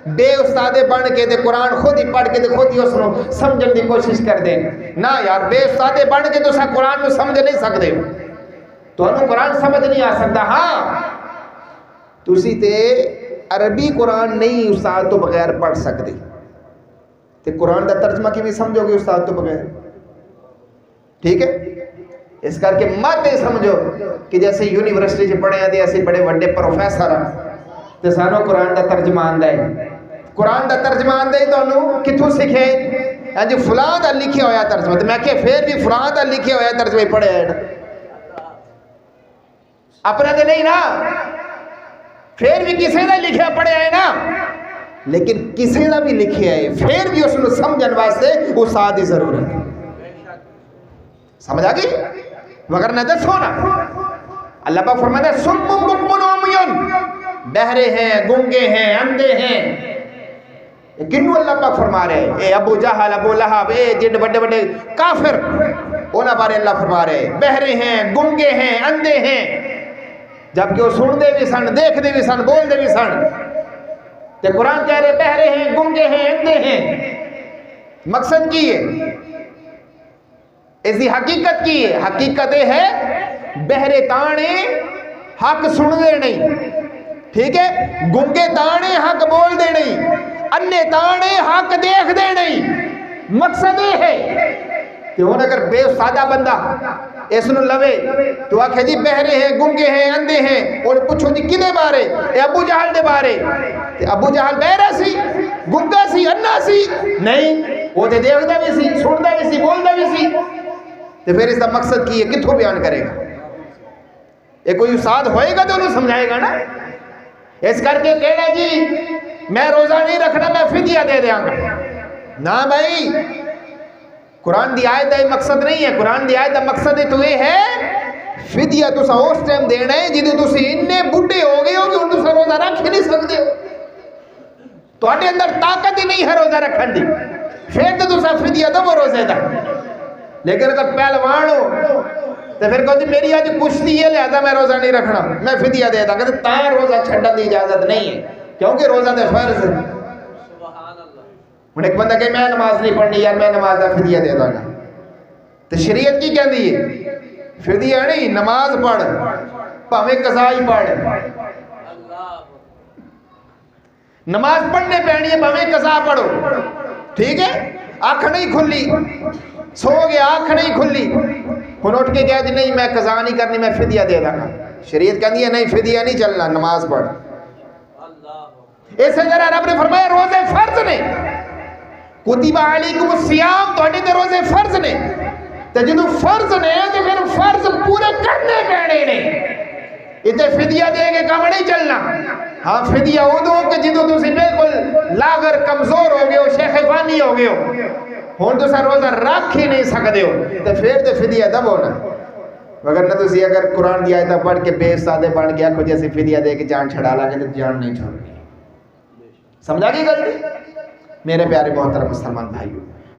بے استادے بن کے تے قرآن خود ہی پڑھ کے تے خود ہی اس نو سمجھن دی کوشش کر دیں نا یار بے استادے بن کے تو سا قرآن نو سمجھ نہیں سکتے تو انہوں قرآن سمجھ نہیں آ سکتا ہاں تسی تے عربی قرآن نہیں استاد تو بغیر پڑھ سکتے تے قرآن دا ترجمہ کی بھی سمجھو گے استاد تو بغیر ٹھیک ہے اس کر کے مت سمجھو کہ جیسے یونیورسٹی سے پڑھے آدھے ایسے بڑے بڑے پروفیسر تے سانو قرآن دا ترجمہ آندہ ہے قرآن دا ترجمہ آندہ ہے تو انہوں کتھوں سکھے جی فلاں دا لکھے ہویا ترجمہ تو میں کہ پھر بھی فلاں دا لکھے ہویا ترجمہ ہی پڑھے ہیں اپنا دے نہیں نا پھر بھی کسی دا لکھے پڑھے ہیں نا لیکن کسی دا بھی لکھے ہیں پھر بھی اس نے سمجھن واسطے استاد ہی ضرورت ہے سمجھ آگئی مگر نہ دسو نا اللہ پاک فرماتا ہے سم بکم عمیٌ بہرے ہیں گنگے ہیں اندھے ہیں کنو اللہ پاک فرما رہے ہیں اے ابو جہل ابو لہب اے جن بڑے بڑے کافر اونا بارے اللہ فرما رہے ہیں بہرے ہیں گنگے ہیں اندھے ہیں جبکہ وہ سن دے بھی سن دیکھ دے بھی سن بول دے بھی سن تے قرآن کہہ رہے بہرے ہیں گنگے ہیں اندھے ہیں مقصد کی ہے اس دی حقیقت کی ہے حقیقت یہ ہے بہرے تانے حق سن دے نہیں ٹھیک ہے گنگے تانے حق بول دے نہیں انے تانے حق دیکھ دے نہیں مقصد یہ ہے کہ وہ اگر بے استادہ بندہ اس نو لوے تو آکھے جی بہرے ہیں گنگے ہیں اندھے ہیں اور پوچھو جی کدے بارے اے ابو جہل دے بارے ابو جہل بہرا سی گنگا سی انا سی نہیں وہ تے دیکھدا بھی سی سندا بھی سی بولدا بھی سی تو پھر اس کا مقصد کی ہے کتھوں بیان کرے گا یہ کوئی استاد ہوئے گا تو انہوں سمجھائے گا نا اس کر کے کہنا جی میں روزہ نہیں رکھنا میں فدیہ دے دیا گا نا بھائی قرآن دی آیت ہے مقصد نہیں ہے قرآن دی آیت مقصد تو یہ ہے فدیہ تو سا اس ٹائم دینا ہے جدو تو سے اننے بڑھے ہو گئے ہو کہ ان تو سا روزہ رکھ ہی نہیں سکتے ہو تو اٹھے اندر طاقت ہی نہیں ہے روزہ رکھن دی پھر تو سا فدیہ دو وہ روزے دا لیکن اگر پہلوان ہو تو پھر کہو جی میری آج کشتی ہے لہذا میں روزہ نہیں رکھنا میں فدیہ دے دا کہتے تاں روزہ چھڑن دی اجازت نہیں ہے کیونکہ روزہ دے فرض ہے انہیں ایک بندہ کہ میں نماز نہیں پڑھنی یار میں نماز دا فدیہ دے دا گا تو شریعت کی کہہ دی ہے فدیہ نہیں نماز پڑھ پاویں قضا ہی پڑھ نماز پڑھنے پہنی ہے پاویں قضا پڑھو ٹھیک ہے آنکھ نہیں کھلی سو گیا آنکھ نہیں کھلی ہن اٹھ کے کہہ دی نہیں میں قضا نہیں کرنی میں فدیہ دے دا گا شریعت کہتی ہے نہیں فدیہ نہیں چلنا نماز پڑھ اس طرح رب نے فرمایا روزے فرض نے کتب علیکم الصیام تو اڈے روزے فرض نے تو جدو فرض نے تو پھر فرض پورے کرنے پینے نے اتنے فدیہ دے کے کام نہیں چلنا ہاں فدیہ ادو کہ جدو تسی بالکل لاغر کمزور ہو گئے ہو شیخ فانی ہو گئے ہو ہون تو سا روزہ رکھ ہی نہیں سکتے ہو تو پھر تو فدیہ دب ہونا مگر نہ تسی اگر قرآن دی آیتہ پڑھ کے بے سادے بن گیا کچھ ایسی فدیہ دے کے جان چھڑا لا کے تو جان نہیں چھوڑ گئی سمجھا گئی غلطی میرے پیارے محترم مسلمان بھائیوں